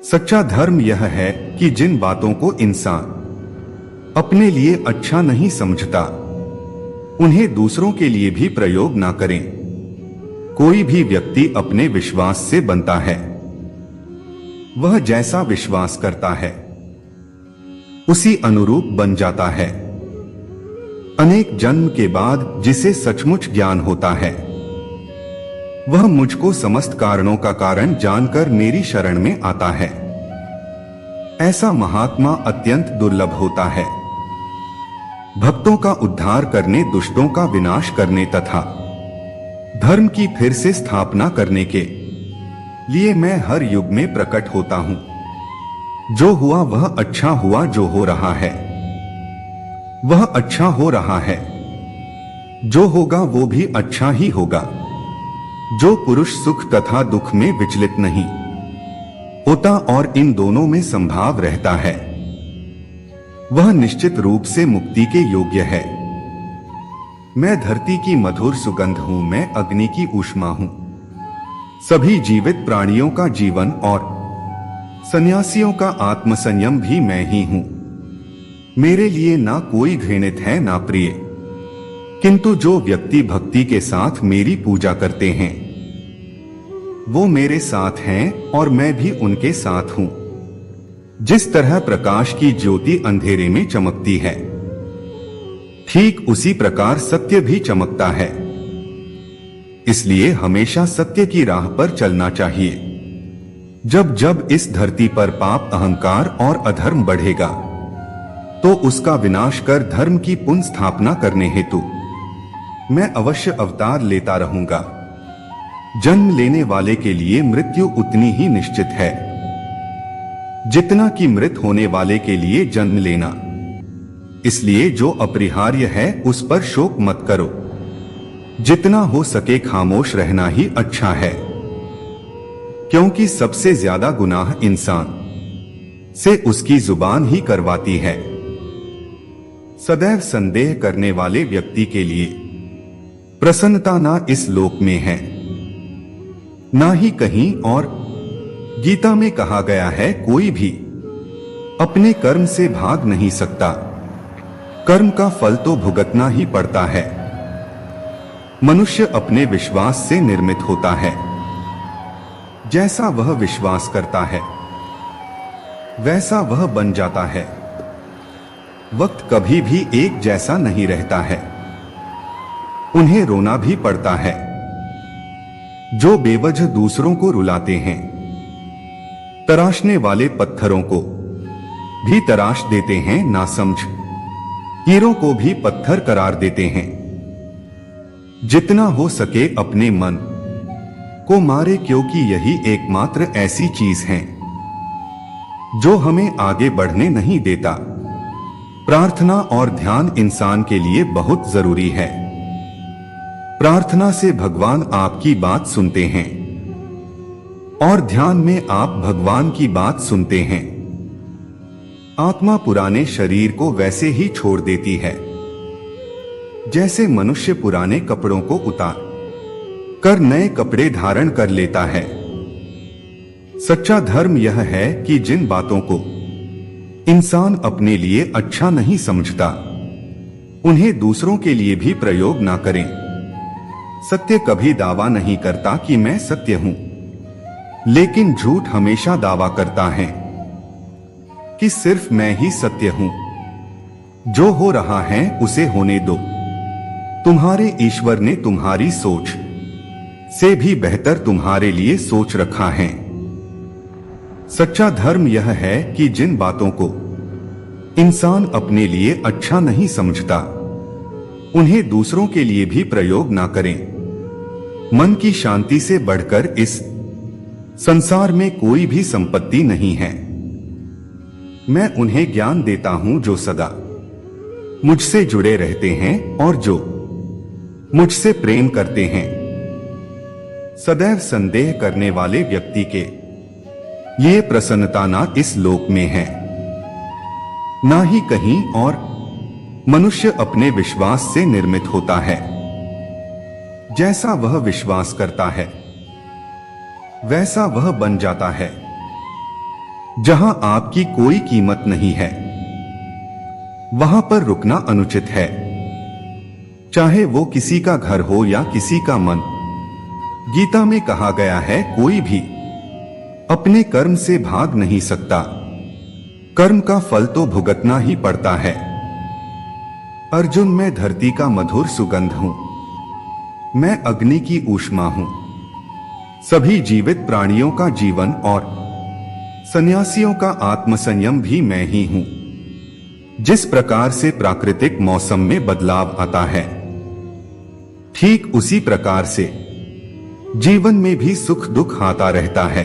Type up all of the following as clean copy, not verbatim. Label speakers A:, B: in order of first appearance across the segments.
A: सच्चा धर्म यह है कि जिन बातों को इंसान अपने लिए अच्छा नहीं समझता उन्हें दूसरों के लिए भी प्रयोग ना करें। कोई भी व्यक्ति अपने विश्वास से बनता है। वह जैसा विश्वास करता है उसी अनुरूप बन जाता है। अनेक जन्म के बाद जिसे सचमुच ज्ञान होता है वह मुझको समस्त कारणों का कारण जानकर मेरी शरण में आता है। ऐसा महात्मा अत्यंत दुर्लभ होता है। भक्तों का उद्धार करने, दुष्टों का विनाश करने तथा धर्म की फिर से स्थापना करने के लिए मैं हर युग में प्रकट होता हूं। जो हुआ वह अच्छा हुआ, जो हो रहा है वह अच्छा हो रहा है, जो होगा वो भी अच्छा ही होगा। जो पुरुष सुख तथा दुख में विचलित नहीं होता और इन दोनों में संभाव रहता है वह निश्चित रूप से मुक्ति के योग्य है। मैं धरती की मधुर सुगंध हूं, मैं अग्नि की ऊष्मा हूं। सभी जीवित प्राणियों का जीवन और सन्यासियों का आत्मसंयम भी मैं ही हूं। मेरे लिए ना कोई घृणित है ना प्रिय, किंतु जो व्यक्ति भक्ति के साथ मेरी पूजा करते हैं वो मेरे साथ हैं और मैं भी उनके साथ हूं। जिस तरह प्रकाश की ज्योति अंधेरे में चमकती है ठीक उसी प्रकार सत्य भी चमकता है। इसलिए हमेशा सत्य की राह पर चलना चाहिए। जब जब इस धरती पर पाप, अहंकार और अधर्म बढ़ेगा तो उसका विनाश कर धर्म की पुनः स्थापना करने हेतु मैं अवश्य अवतार लेता रहूंगा। जन्म लेने वाले के लिए मृत्यु उतनी ही निश्चित है जितना कि मृत होने वाले के लिए जन्म लेना। इसलिए जो अपरिहार्य है उस पर शोक मत करो। जितना हो सके खामोश रहना ही अच्छा है, क्योंकि सबसे ज्यादा गुनाह इंसान से उसकी जुबान ही करवाती है। सदैव संदेह करने वाले व्यक्ति के लिए प्रसन्नता ना इस लोक में है ना ही कहीं और। गीता में कहा गया है, कोई भी अपने कर्म से भाग नहीं सकता, कर्म का फल तो भुगतना ही पड़ता है। मनुष्य अपने विश्वास से निर्मित होता है। जैसा वह विश्वास करता है वैसा वह बन जाता है। वक्त कभी भी एक जैसा नहीं रहता है। उन्हें रोना भी पड़ता है जो बेवजह दूसरों को रुलाते हैं। तराशने वाले पत्थरों को भी तराश देते हैं, नासमझ हीरों को भी पत्थर करार देते हैं। जितना हो सके अपने मन को मारे, क्योंकि यही एकमात्र ऐसी चीज है जो हमें आगे बढ़ने नहीं देता। प्रार्थना और ध्यान इंसान के लिए बहुत जरूरी है। प्रार्थना से भगवान आपकी बात सुनते हैं और ध्यान में आप भगवान की बात सुनते हैं। आत्मा पुराने शरीर को वैसे ही छोड़ देती है जैसे मनुष्य पुराने कपड़ों को उतार कर नए कपड़े धारण कर लेता है। सच्चा धर्म यह है कि जिन बातों को इंसान अपने लिए अच्छा नहीं समझता उन्हें दूसरों के लिए भी प्रयोग ना करें। सत्य कभी दावा नहीं करता कि मैं सत्य हूं, लेकिन झूठ हमेशा दावा करता है कि सिर्फ मैं ही सत्य हूं। जो हो रहा है उसे होने दो। तुम्हारे ईश्वर ने तुम्हारी सोच से भी बेहतर तुम्हारे लिए सोच रखा है। सच्चा धर्म यह है कि जिन बातों को इंसान अपने लिए अच्छा नहीं समझता उन्हें दूसरों के लिए भी प्रयोग ना करें। मन की शांति से बढ़कर इस संसार में कोई भी संपत्ति नहीं है। मैं उन्हें ज्ञान देता हूं जो सदा मुझसे जुड़े रहते हैं और जो मुझसे प्रेम करते हैं। सदैव संदेह करने वाले व्यक्ति के लिए प्रसन्नता ना इस लोक में है ना ही कहीं और। मनुष्य अपने विश्वास से निर्मित होता है। जैसा वह विश्वास करता है वैसा वह बन जाता है। जहां आपकी कोई कीमत नहीं है, वहां पर रुकना अनुचित है। चाहे वो किसी का घर हो या किसी का मन। गीता में कहा गया है, कोई भी अपने कर्म से भाग नहीं सकता, कर्म का फल तो भुगतना ही पड़ता है। अर्जुन, मैं धरती का मधुर सुगंध हूं, मैं अग्नि की ऊष्मा हूं, सभी जीवित प्राणियों का जीवन और सन्यासियों का आत्मसंयम भी मैं ही हूं। जिस प्रकार से प्राकृतिक मौसम में बदलाव आता है, ठीक उसी प्रकार से जीवन में भी सुख दुख आता रहता है।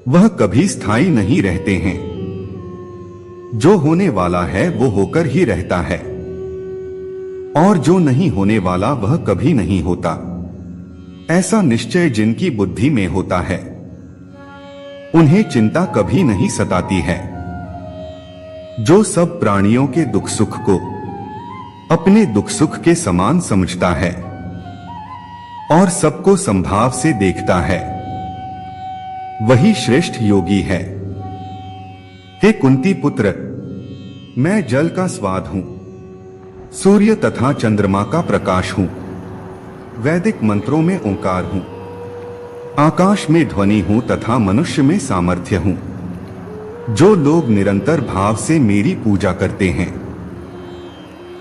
A: वह कभी स्थायी नहीं रहते हैं। जो होने वाला है वो होकर ही रहता है, और जो नहीं होने वाला वह कभी नहीं होता। ऐसा निश्चय जिनकी बुद्धि में होता है, उन्हें चिंता कभी नहीं सताती है। जो सब प्राणियों के दुख सुख को अपने दुख सुख के समान समझता है और सबको समभाव से देखता है, वही श्रेष्ठ योगी है। हे कुंती पुत्र, मैं जल का स्वाद हूं, सूर्य तथा चंद्रमा का प्रकाश हूं, वैदिक मंत्रों में ओंकार हूं, आकाश में ध्वनि हूं तथा मनुष्य में सामर्थ्य हूं। जो लोग निरंतर भाव से मेरी पूजा करते हैं,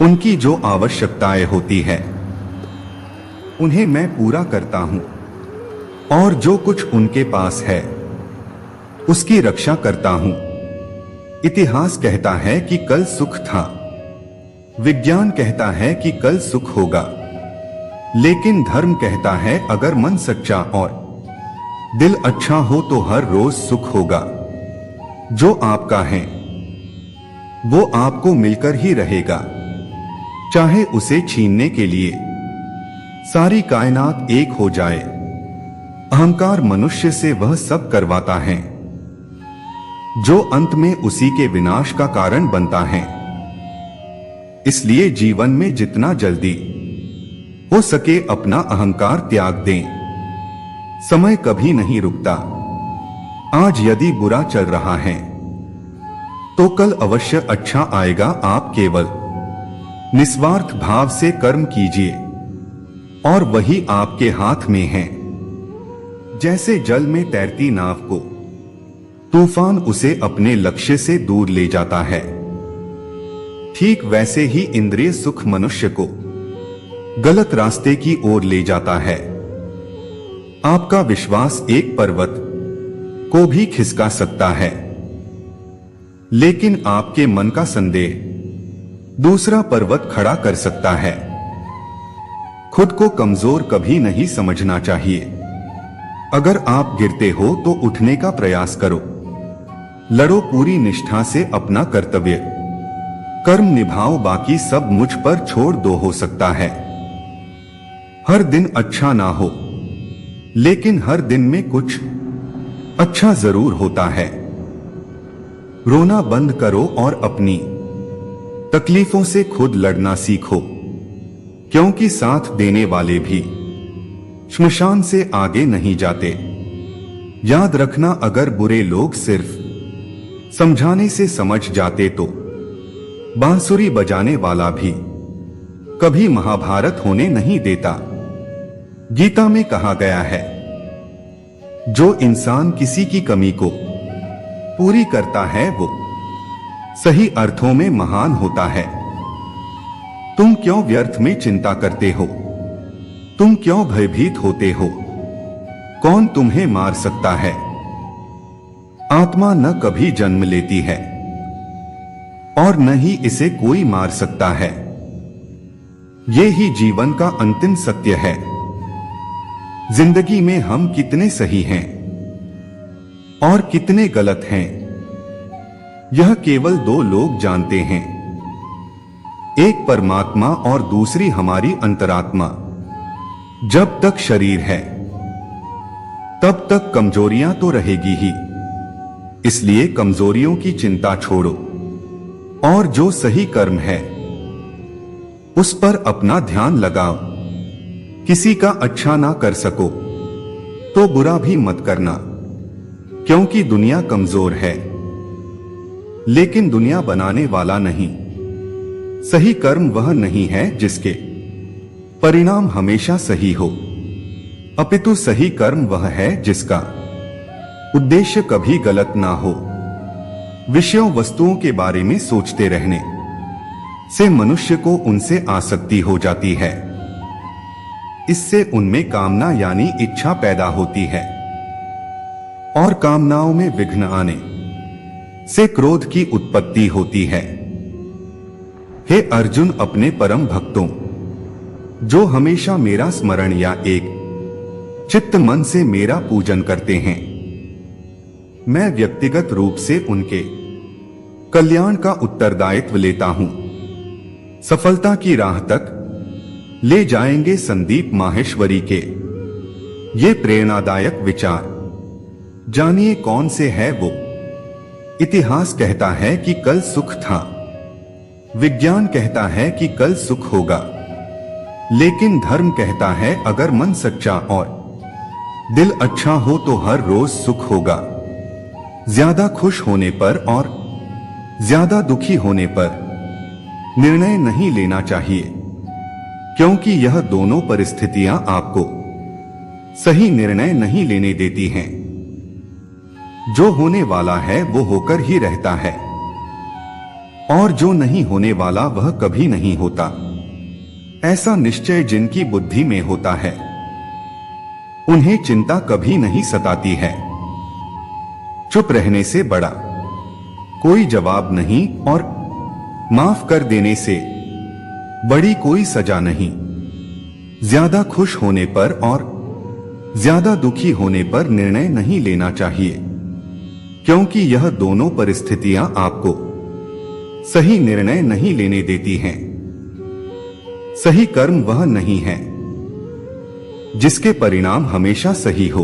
A: उनकी जो आवश्यकताएं होती है, उन्हें मैं पूरा करता हूं, और जो कुछ उनके पास है उसकी रक्षा करता हूं। इतिहास कहता है कि कल सुख था, विज्ञान कहता है कि कल सुख होगा, लेकिन धर्म कहता है अगर मन सच्चा और दिल अच्छा हो तो हर रोज सुख होगा। जो आपका है वो आपको मिलकर ही रहेगा, चाहे उसे छीनने के लिए सारी कायनात एक हो जाए। अहंकार मनुष्य से वह सब करवाता है जो अंत में उसी के विनाश का कारण बनता है। इसलिए जीवन में जितना जल्दी हो सके अपना अहंकार त्याग दें। समय कभी नहीं रुकता। आज यदि बुरा चल रहा है तो कल अवश्य अच्छा आएगा। आप केवल निस्वार्थ भाव से कर्म कीजिए और वही आपके हाथ में है। जैसे जल में तैरती नाव को तूफान उसे अपने लक्ष्य से दूर ले जाता है, ठीक वैसे ही इंद्रिय सुख मनुष्य को गलत रास्ते की ओर ले जाता है। आपका विश्वास एक पर्वत को भी खिसका सकता है, लेकिन आपके मन का संदेह दूसरा पर्वत खड़ा कर सकता है। खुद को कमजोर कभी नहीं समझना चाहिए। अगर आप गिरते हो तो उठने का प्रयास करो। लड़ो पूरी निष्ठा से अपना कर्तव्य, कर्म निभाओ, बाकी सब मुझ पर छोड़ दो। हो सकता है हर दिन अच्छा ना हो, लेकिन हर दिन में कुछ अच्छा जरूर होता है। रोना बंद करो और अपनी तकलीफों से खुद लड़ना सीखो, क्योंकि साथ देने वाले भी श्मशान से आगे नहीं जाते। याद रखना, अगर बुरे लोग सिर्फ समझाने से समझ जाते तो बांसुरी बजाने वाला भी कभी महाभारत होने नहीं देता। गीता में कहा गया है, जो इंसान किसी की कमी को पूरी करता है वो सही अर्थों में महान होता है। तुम क्यों व्यर्थ में चिंता करते हो? तुम क्यों भयभीत होते हो? कौन तुम्हें मार सकता है? आत्मा न कभी जन्म लेती है और न ही इसे कोई मार सकता है। ये ही जीवन का अंतिम सत्य है। जिंदगी में हम कितने सही हैं और कितने गलत हैं, यह केवल दो लोग जानते हैं, एक परमात्मा और दूसरी हमारी अंतरात्मा। जब तक शरीर है तब तक कमजोरियां तो रहेगी ही, इसलिए कमजोरियों की चिंता छोड़ो और जो सही कर्म है उस पर अपना ध्यान लगाओ। किसी का अच्छा ना कर सको तो बुरा भी मत करना, क्योंकि दुनिया कमजोर है, लेकिन दुनिया बनाने वाला नहीं। सही कर्म वह नहीं है जिसके परिणाम हमेशा सही हो, अपितु सही कर्म वह है जिसका उद्देश्य कभी गलत ना हो। विषयों वस्तुओं के बारे में सोचते रहने से मनुष्य को उनसे आसक्ति हो जाती है। इससे उनमें कामना यानी इच्छा पैदा होती है और कामनाओं में विघ्न आने से क्रोध की उत्पत्ति होती है। हे अर्जुन, अपने परम भक्तों जो हमेशा मेरा स्मरण या एक चित्त मन से मेरा पूजन करते हैं, मैं व्यक्तिगत रूप से उनके कल्याण का उत्तरदायित्व लेता हूं। सफलता की राह तक ले जाएंगे संदीप माहेश्वरी के ये प्रेरणादायक विचार। जानिए कौन से है वो। इतिहास कहता है कि कल सुख था, विज्ञान कहता है कि कल सुख होगा, लेकिन धर्म कहता है अगर मन सच्चा और दिल अच्छा हो तो हर रोज सुख होगा। ज्यादा खुश होने पर और ज्यादा दुखी होने पर निर्णय नहीं लेना चाहिए, क्योंकि यह दोनों परिस्थितियां आपको सही निर्णय नहीं लेने देती हैं। जो होने वाला है वो होकर ही रहता है और जो नहीं होने वाला वह कभी नहीं होता। ऐसा निश्चय जिनकी बुद्धि में होता है उन्हें चिंता कभी नहीं सताती है। चुप रहने से बड़ा कोई जवाब नहीं और माफ कर देने से बड़ी कोई सजा नहीं। ज्यादा खुश होने पर और ज्यादा दुखी होने पर निर्णय नहीं लेना चाहिए, क्योंकि यह दोनों परिस्थितियां आपको सही निर्णय नहीं लेने देती हैं। सही कर्म वह नहीं है जिसके परिणाम हमेशा सही हो,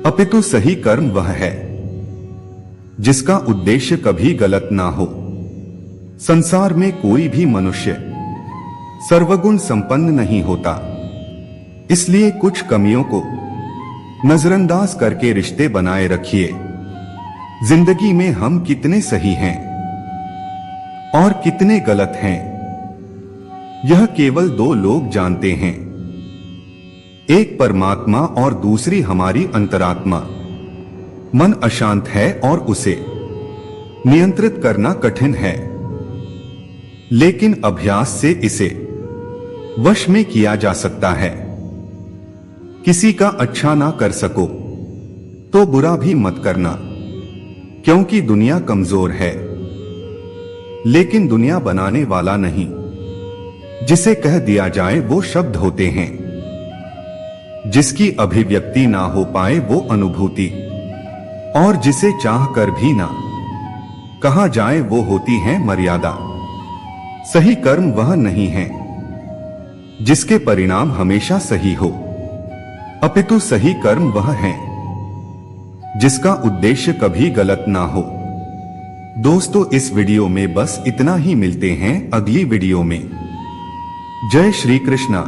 A: अपितु सही कर्म वह है जिसका उद्देश्य कभी गलत ना हो। संसार में कोई भी मनुष्य सर्वगुण संपन्न नहीं होता, इसलिए कुछ कमियों को नजरअंदाज करके रिश्ते बनाए रखिए। जिंदगी में हम कितने सही हैं और कितने गलत हैं, यह केवल दो लोग जानते हैं, एक परमात्मा और दूसरी हमारी अंतरात्मा। मन अशांत है और उसे नियंत्रित करना कठिन है, लेकिन अभ्यास से इसे वश में किया जा सकता है। किसी का अच्छा ना कर सको तो बुरा भी मत करना, क्योंकि दुनिया कमजोर है, लेकिन दुनिया बनाने वाला नहीं। जिसे कह दिया जाए वो शब्द होते हैं, जिसकी अभिव्यक्ति ना हो पाए वो अनुभूति, और जिसे चाह कर भी ना कहा जाए वो होती है मर्यादा। सही कर्म वह नहीं है जिसके परिणाम हमेशा सही हो, अपितु सही कर्म वह है जिसका उद्देश्य कभी गलत ना हो। दोस्तों, इस वीडियो में बस इतना ही। मिलते हैं अगली वीडियो में। जय श्री कृष्णा।